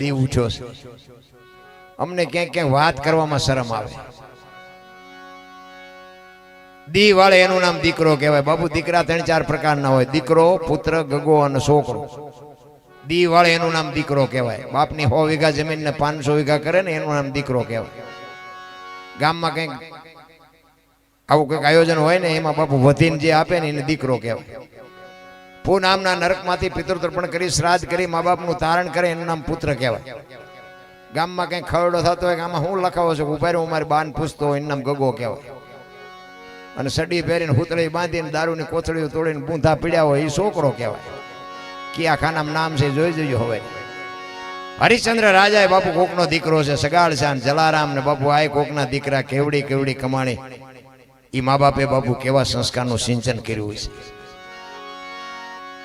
દી ઉઠ્યો છે, અમને ક્યાંક ક્યાંક વાત કરવામાં શરમ આવે. દી વાળે એનું નામ દીકરો કહેવાય. બાપુ દીકરા 3-4 પ્રકારના હોય, દીકરો, પુત્ર, ગગો અને છોકરો. દી વાળે એનું નામ દીકરો કહેવાય. બાપની 100 વીઘા જમીન ને 500 વીઘા કરે ને એનું નામ દીકરો કહેવાય. ગામમાં કંઈક આવું કંઈક આયોજન હોય ને એમાં બાપુ વધીને જે આપે ને એને દીકરો કહેવાય. પૂનામના નરકમાંથી પિતૃતર્પણ કરી શ્રાદ્ધ કરી મા બાપનું તારણ કરે એનું નામ પુત્ર કહેવાય. ગામમાં કંઈક ખરડો થતો હોય કે આમાં હું લખાવો છું, ઉભા હું મારી બાન પૂછતો હોય એનું નામ ગગો કહેવાય. અને સડી પહેરીને હુતળી બાંધીને દારૂની કોથળીઓ તોડીને બૂંધા પીડ્યા હોય એ છોકરો કહેવાય. કિયા ખાનામાં નામ છે, જોઈ જોજો. હવે હરિશ્ચંદ્ર રાજાએ બાપુ કોકનો દીકરો છે, સગાળ શાન જલારામ ને બાપુ આય કોકના દીકરા, કેવડી કેવડી કમાણી. એ મા બાપે બાપુ કેવા સંસ્કારનું સિંચન કર્યું છે.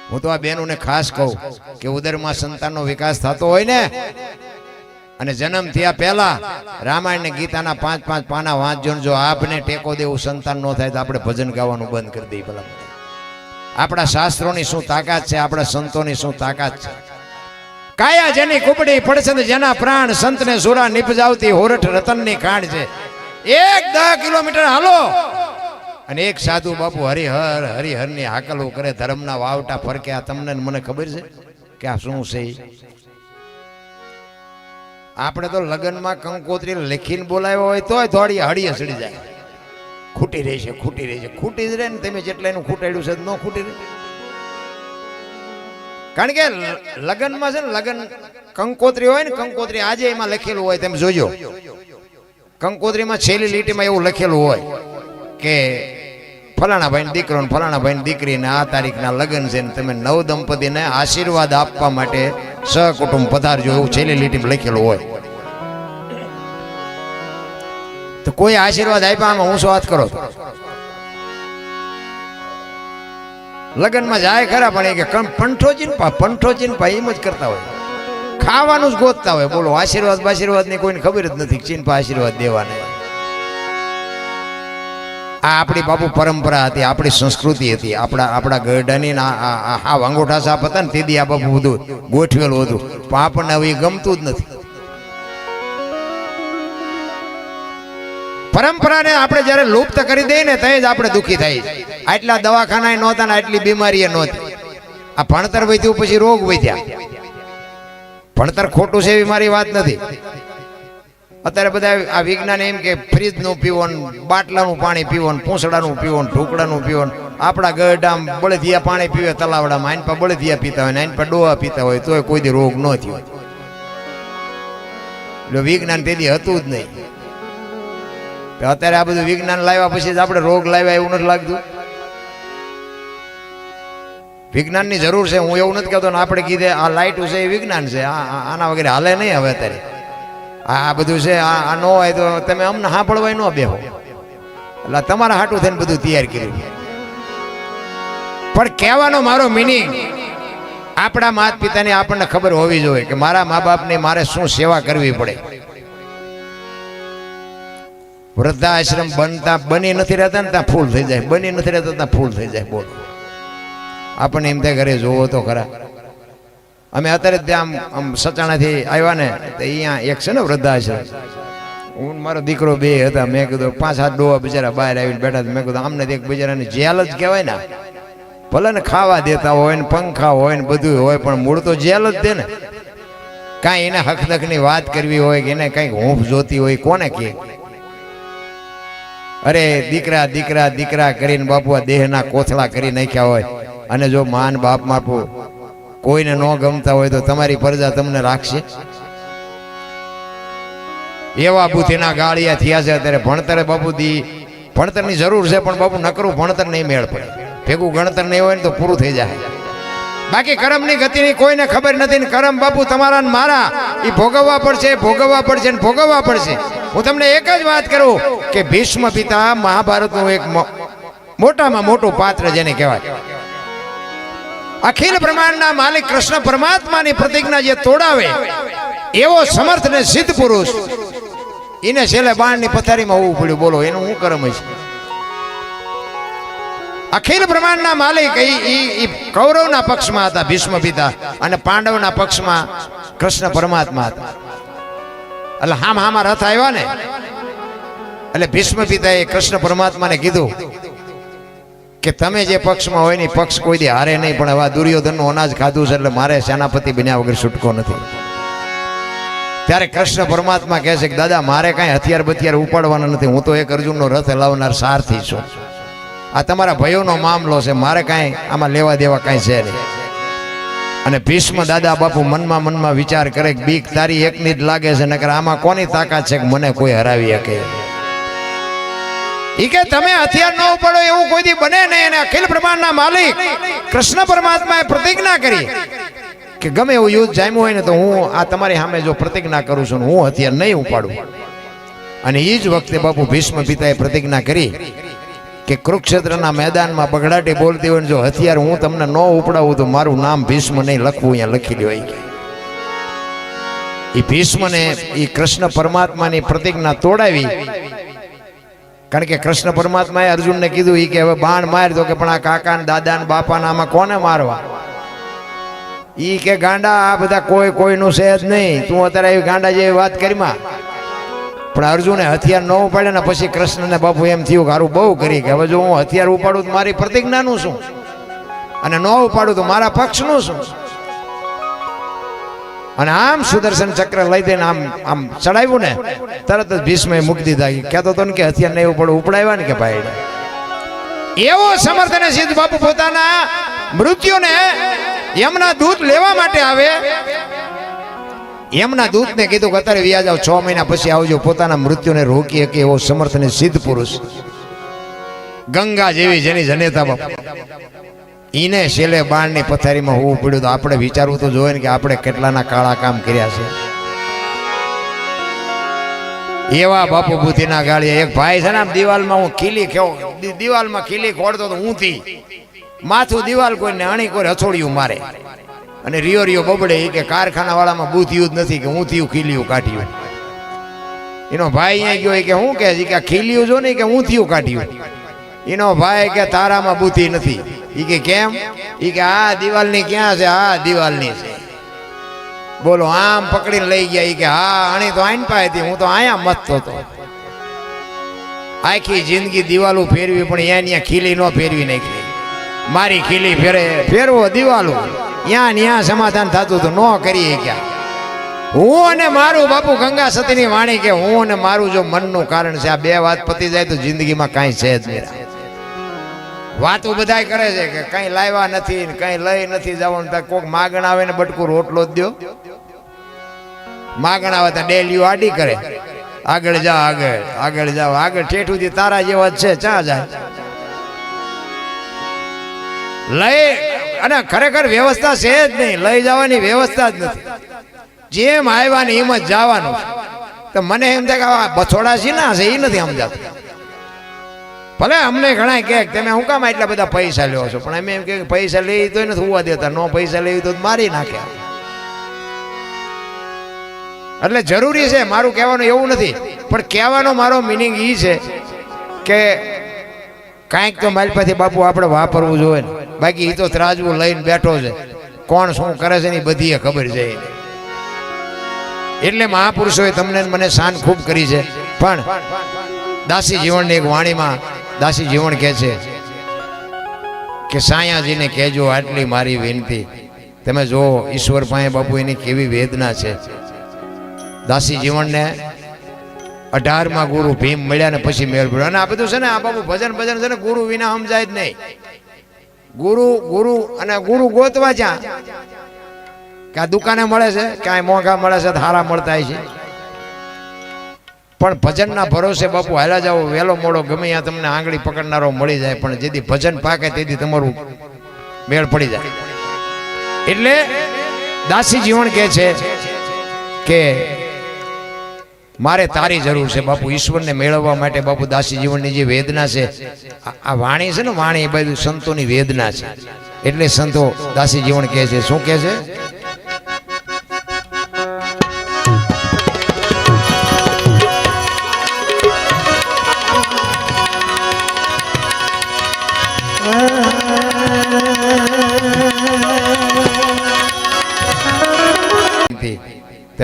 હું તો આ બહેનોને ખાસ કહું કે ઉદરમાં સંતાનનો વિકાસ થતો હોય ને અને જન્મ થયા પહેલા રામાયણ ને ગીતાના 5-5 પાના વાંચજો. જો આપને ટેકો દેવું સંતાન ન થાય તો આપણે ભજન ગાવાનું બંધ કરી દઈએ. ભલા આપણા શાસ્ત્રોની શું તાકાત છે, આપણા સંતોની શું તાકાત છે. કાયા જેની કુપડી પડશે જેના પ્રાણ, સંતને સુરા નિપજાવતી હોરઠ રતનની ખાણ છે. 10 કિલોમીટર હાલો અને એક સાધુ બાપુ હરિહર હરિહરની હાકલો કરે, ધર્મના વાવટા ફરકે. આ તમને મને ખબર છે કે આ શું છે. આપણે તો લગ્નમાં કંકોત્રી લખીને બોલાવ્યો હોય તોય થોડી હળીએ સડી જાય. ખૂટી રહી છે, ખૂટી રહી છે, ખૂટી જ રહે ને. તમે જેટલા એનું ખૂટાડ્યું છે ન ખૂટી રહે. કારણ કે લગ્નમાં છે ને, લગ્ન કંકોત્રી હોય ને, કંકોત્રી આજે એમાં લખેલું હોય. તમે જોજો કંકોત્રીમાં છેલ્લી લીટીમાં એવું લખેલું હોય કે ફલાણા ભાઈ દીકરો ને ફલાણા ભાઈ દીકરીને આ તારીખના લગ્ન છે ને તમે નવ દંપતીને આશીર્વાદ આપવા માટે સહકુટુંબ પધારજો, એવું છેલ્લી લીટીમાં લખેલું હોય. તો કોઈ આશીર્વાદ આપ્યા આમાં હું શું વાત કરો? લગ્નમાં જાય ખરા પણ એ કે પંઠોચીન પા એમ જ કરતા હોય, ખાવાનું જ ગોતતા હોય. બોલો આશીર્વાદ ની કોઈને ખબર જ નથી ચીનપા આશીર્વાદ દેવાના. આ આપણી બાપુ પરંપરા હતી, આપણી સંસ્કૃતિ હતી. આપણા ગરડાની આ વાંગોઠા સાપ હતા ને તેથી આ બાપુ બધું ગોઠવેલું હતું. પણ આપણને હવે ગમતું જ નથી. પરંપરાને આપણે જયારે લુપ્ત કરી દઈએ ને ત્યારે જ આપણે દુઃખી થાય. આટલા દવાખાના નહોતા ને આટલી બીમારી નહોતી. આ ભણતર વધ્યું પછી રોગ વધ્યા. ભણતર ખોટું છે એવી મારી વાત નથી. અત્યારે બધા આ વિજ્ઞાન એમ કે ફ્રીજનું પીવો, બાટલાનું પાણી પીવો, પૂંછડાનું પીવો, ઢોકળાનું પીવો. આપણા ગરડામ બળદિયા પાણી પીવે તલાવડામાં, આઈન પર બળદિયા પીતા હોય, આઈન પર ડોહા પીતા હોય તોય કોઈ દી રોગ ન થયો. એટલે વિજ્ઞાન તેથી હતું જ નહીં. અત્યારે આ બધું વિજ્ઞાન લાવ્યા પછી જ આપણે રોગ લાવ્યા એવું નથી લાગતું. વિજ્ઞાનની જરૂર છે, હું એવું નથી કહેતો. આપણે કીધે આ લાઇટું છે એ વિજ્ઞાન છે, આના વગેરે હાલે નહીં. હવે અત્યારે આ બધું છે, આ ન હોય તો તમે અમને સાંભળવાય ન બેહો. એટલે તમારા હાટું થઈને બધું તૈયાર કર્યું. પણ કહેવાનો મારો મિનિંગ, આપણા માતા પિતાની આપણને ખબર હોવી જોઈએ કે મારા મા બાપની મારે શું સેવા કરવી પડે. વૃદ્ધાશ્રમ બની નથી રહેતા ને ત્યાં ફૂલ થઈ જાય, બની નથી રહેતા ત્યાં ફૂલ થઈ જાય. બોલો આપણને એમ થાય ઘરે જોવો તો ખરા. અમે અત્યારે ત્યાં આમ સચાણાથી આવ્યા ને તો અહીંયા એક છે ને વૃદ્ધાશ્રમ, હું મારો દીકરો બે હતા. મેં કીધું 5-7 ડોહા બિચારા બહાર આવીને બેઠા. મેં કીધું આમને એક બિચારાની જેલ જ કહેવાય ને. ભલે ને ખાવા દેતા હોય ને પંખા હોય ને બધું હોય પણ મૂળ તો જેલ જ દે ને. કાંઈ એને હકદકની વાત કરવી હોય કે એને કંઈક હૂંફ જોતી હોય કોને કહે? અરે દીકરા દીકરા દીકરા કરીને બાપુ આ દેહના કોથળા કરી નાખ્યા હોય. અને જો માન બાપ બાપુ કોઈને ન ગમતા હોય તો તમારી પ્રજા તમને રાખશે? એવા બુદ્ધિના ગાળિયા થયા છે અત્યારે. ભણતર બાપુ ભણતરની જરૂર છે પણ બાપુ નકરું ભણતર નહીં મેળ પડે. ભેગું ગણતર નહીં હોય ને તો પૂરું થઈ જાય. બાકી કર્મની ગતિની કોઈને ખબર નથી ને કરમ બાપુ તમારા ને મારા એ ભોગવવા પડશે, ભોગવવા પડશે ને ભોગવવા પડશે. હું તમને એક જ વાત કરું કે ભીષ્મ પિતા મહાભારતનું એક મોટામાં મોટું પાત્ર જેને કહેવાય. અખિલ બ્રહ્માંડના માલિક કૃષ્ણ પરમાત્માની પ્રતિજ્ઞા જે તોડાવે એવો સમર્થ ને સિદ્ધ પુરુષ, એને છેલ્લે બાણની પથારીમાં હોવું પડ્યું. બોલો એનું શું કરમ છે? અખિલ બ્રહ્માંડના માલિક એ કૌરવના પક્ષમાં હતા ભીષ્મ પિતા, અને પાંડવના પક્ષમાં કૃષ્ણ પરમાત્મા હતા. એટલે હામાં રથ આવ્યા ને, એટલે ભીષ્મ પિતાએ કૃષ્ણ પરમાત્માને કીધું કે તમે જે પક્ષમાં હોય ને પક્ષ કોઈ દી હારે નહીં, પણ હવે દુર્યોધનનું અનાજ ખાધું છે એટલે મારે સેનાપતિ બન્યા વગર છૂટકો નથી. ત્યારે કૃષ્ણ પરમાત્મા કહે છે કે દાદા મારે કાંઈ હથિયાર બથિયાર ઉપાડવાના નથી, હું તો એક અર્જુનનો રથ હલાવનાર સારથી છું. આ તમારા ભયોનો મામલો છે, મારે કાંઈ આમાં લેવા દેવા કાંઈ છે નહીં. અને ભીષ્મ દાદા બાપુ મનમાં વિચાર કરે કે બીક તારી એકની જ લાગે છે, નકર આમાં કોની તાકાત છે કે મને કોઈ હરાવી શકે. ઈ કે તમે હથિયાર ન ઉપાડો એવું કોઈ દી બને નહીં. અને અખિલ બ્રહ્માંડના માલિક કૃષ્ણ પરમાત્માએ પ્રતિજ્ઞા કરી કે ગમે એવું યુદ્ધ જામ્યું હોય ને તો હું આ તમારી સામે જો પ્રતિજ્ઞા કરું છું, હું હથિયાર નહીં ઉપાડું. અને એ જ વખતે બાપુ ભીષ્મ પિતાએ પ્રતિજ્ઞા કરી કે કુરુક્ષેત્રના મેદાનમાં બગડાટી બોલતી હોય જો હથિયાર હું તમને ન ઉપડાવું તો મારું નામ ભીષ્મ નહીં લખવું, અહીંયા લખી લ્યો. એ ભીષ્મને એ કૃષ્ણ પરમાત્માની પ્રતિજ્ઞા તોડાવી. કારણ કે કૃષ્ણ પરમાત્માએ અર્જુનને કીધું કે હવે બાણ માર દો, કે પણ આ કાકા ને દાદા ને બાપા ને આમાં કોને મારવા? ઈ કે ગાંડા આ બધા કોઈનું છે જ નહીં, તું અત્યારે એવી ગાંડા જેવી વાત કરીમાં. પણ અર્જુને હથિયાર ન ઉપાડે ને પછી કૃષ્ણને બાપુ એમ થયું કે હારું બહુ કરી કે હવે જો હું હથિયાર ઉપાડું તો મારી પ્રતિજ્ઞાનું શું, અને ન ઉપાડું તો મારા પક્ષનું શું. અને આમ સુદર્શન ચક્ર લઈ દઈને આમ ચડાવ્યું ને, તરત જ ભીષ્મએ મૂકી દીધા. કહેતો હતો ને કે હથિયાર નહીં ઉપાડું, ઉપડાવ્યા ને કે ભાઈ. એવો સમર્થ અને સિદ્ધ બાપુ પોતાના મૃત્યુને યમના દૂત લેવા માટે આવે. યમના દૂતને કીધું કે અત્યારે વ્યા જાવ, 6 મહિના પછી આવજો. પોતાના મૃત્યુને રોકી શકે એવો સમર્થ અને સિદ્ધ પુરુષ, ગંગા જેવી જેની જનેતા બાપુ, ઈને છેલ્લે બાણની પથારીમાં હોવું પડ્યું. તો આપણે વિચારવું તો જોઈએ ને કે આપણે કેટલાના કાળા કામ કર્યા છે. એવા બાપુ બુદ્ધિના ગાળિયા. એક ભાઈ છે ને આમ દિવાલમાં હું દિવાલમાં ખીલી ખોડતો તો ઊંથી માથું દિવાલ કોઈને અણી કોઈ હથોડિયું મારે અને રિયો બબડે. કે કારખાના વાળામાં બુદ્ધિયું જ નથી કે ઊંધિયું ખીલિયું કાઢ્યું. એનો ભાઈ અહીંયા ગયો કે હું કે ખીલિયું જો ને કે ઊંધિયું કાઢ્યું. એનો ભાઈ કે તારામાં બુદ્ધિ નથી. ઈ કે કેમ? ઈ કે આ દિવાલની ક્યાં છે? આ દિવાલની છે. બોલો આમ પકડીને લઈ ગયા. ઈ કે હા અણી તો આઈન પાય હતી, હું તો અહીંયા મતતો હતો. આખી જિંદગી દિવાલો ફેરવી પણ અહીંયા ખીલી ન ફેરવી નાખી. મારી ખીલી ફેરવો દિવાલો, ત્યાં સમાધાન થતું તો ન કરીએ ક્યાં. હું અને મારું બાપુ ગંગા સતીની વાણી કે હું અને મારું જો મનનું કારણ છે. આ બે વાત પતી જાય તો જિંદગીમાં કાંઈ છે જ નહીં. વાતો બધાય કરે છે કે કઈ લાવ્યા નથી, કઈ લઈ નથી જવાનું. કોઈક માગણ આવે ને બટકું રોટલો જ દો. માગણ આવે તો ડેલીઓ આડી કરે, આગળ જાઓ આગળ ઠેઠુંથી તારા જેવા જ છે, ચા જાય લઈ. અને ખરેખર વ્યવસ્થા છે જ નહીં, લઈ જવાની વ્યવસ્થા જ નથી. જેમ આવ્યા ને એમ જ જવાનું. તો મને એમ થાય કે આ બથોડા છે ના છે એ નથી સમજાતું. ભલે અમને ઘણા કહે તમે શું કામ એટલા બધા પૈસા લ્યો છો, પણ અમે એમ કે પૈસા લઈ તો નથી હોવા દેતા, નો પૈસા લેવી તો મારી નાખ્યા. એટલે જરૂરી છે, મારું કહેવાનું એવું નથી, પણ કહેવાનો મારો મિનિંગ એ છે કે કાંઈક તો માલપાથી બાપુ આપણે વાપરવું જોઈએ ને. બાકી એ તો ત્રાજવું લઈને બેઠો છે, કોણ શું કરે છે ને બધી ખબર છે. એટલે મહાપુરુષોએ તમને મને શાન ખૂબ કરી છે. પણ દાસી જીવનની એક વાણીમાં દાસી જીવન કહે છે કે સાયાજીને કહેજો આટલી મારી વિનંતી. તમે જો ઈશ્વર પાસે બાપુ એની કેવી વેદના છે. દાસી જીવનને 18માં ગુરુ ભીમ મળ્યા ને પછી મેળ પડ્યો. અને આ બધું છે ને આ બાપુ ભજન છે ને ગુરુ વિના સમજાય જ નહીં. ગુરુ ગોતવા જ્યાં કે આ દુકાને મળે છે, ક્યાંય મોંઘા મળે છે, સારા મળતા છે. પણ ભજનના ભરોસે બાપુ હાલા જાઓ, વહેલો મોડો ગમે ત્યાં તમને આંગળી પકડનારો મળી જાય. પણ જેથી ભજન પાકે તેથી તમારું મેળ પડી જાય. એટલે દાસી જીવન કહે છે કે મારે તારી જરૂર છે બાપુ. ઈશ્વરને મેળવવા માટે બાપુ દાસી જીવનની જે વેદના છે, આ વાણી છે ને વાણી, એ બધું સંતોની વેદના છે. એટલે સંતો દાસી જીવન કહે છે, શું કહે છે?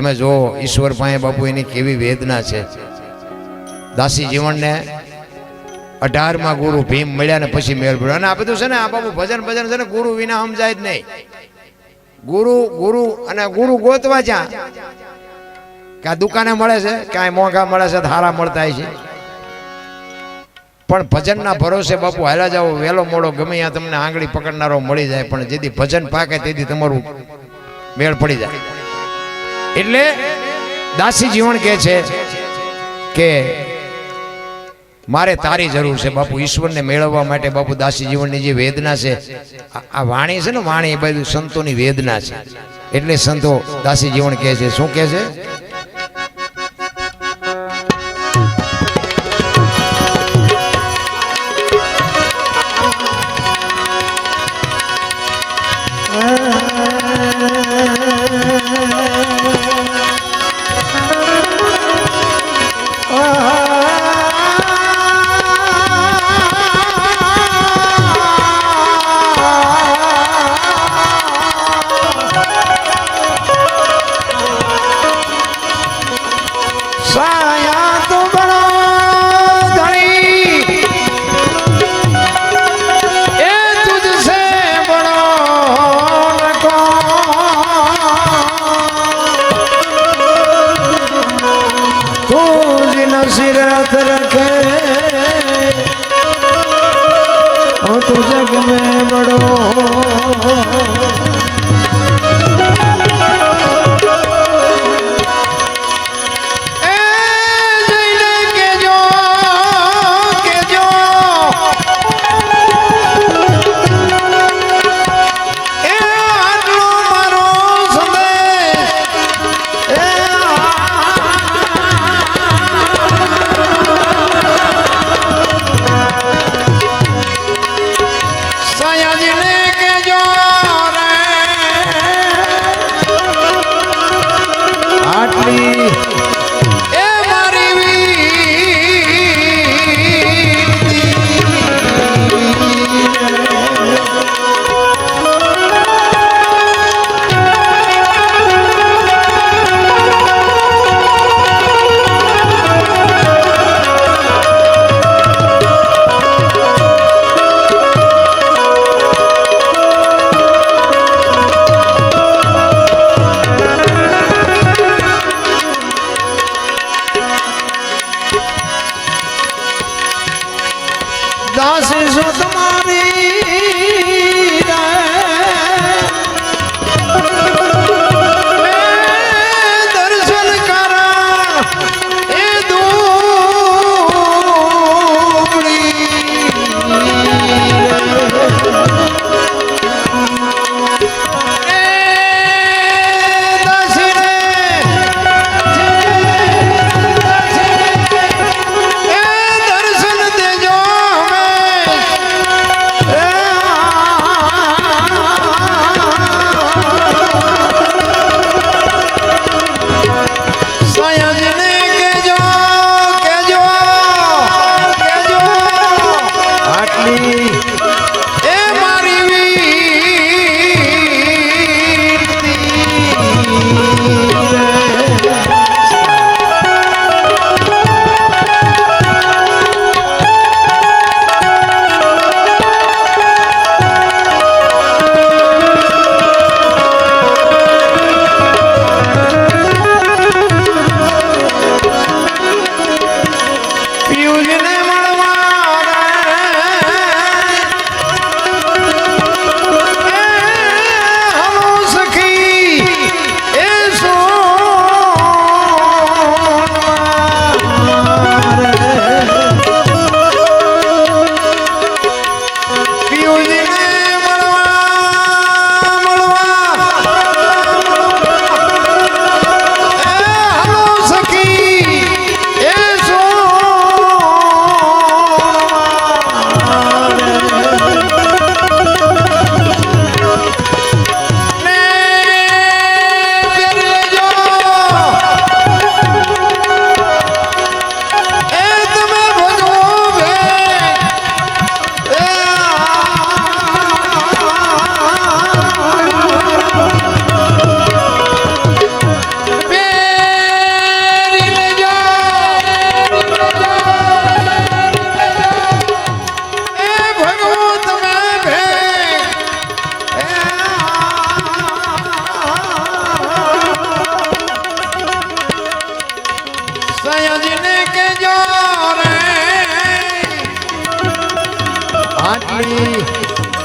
તમે જો ઈશ્વર પાસે બાપુ એની કેવી વેદના છે. દાસી જીવનને 18માં ગુરુ ભીમ મળ્યા ને પછી મેળ પડ્યો. અને આ બધું છે ને આ બાપુ ભજન ભજન છે ને ગુરુ વિના સમજાય જ નહીં. ગુરુ અને ગુરુ ગોતવા જ્યાં કે આ દુકાને મળે છે, ક્યાંય મોંઘા મળે છે, હારા મળતા છે. પણ ભજનના ભરોસે બાપુ હાલ્યા જાઓ, વહેલો મોડો ગમે ત્યાં તમને આંગળી પકડનારો મળી જાય, પણ જેથી ભજન પાકે તેથી તમારું મેળ પડી જાય. એટલે દાસી જીવન કહે છે કે મારે તારી જરૂર છે બાપુ. ઈશ્વરને મેળવવા માટે બાપુ દાસી જીવનની જે વેદના છે, આ વાણી છે ને વાણી, એ બધું સંતોની વેદના છે. એટલે સંતો દાસી જીવન કહે છે, શું કહે છે? तो जग में बड़ो કરજો રે આટલી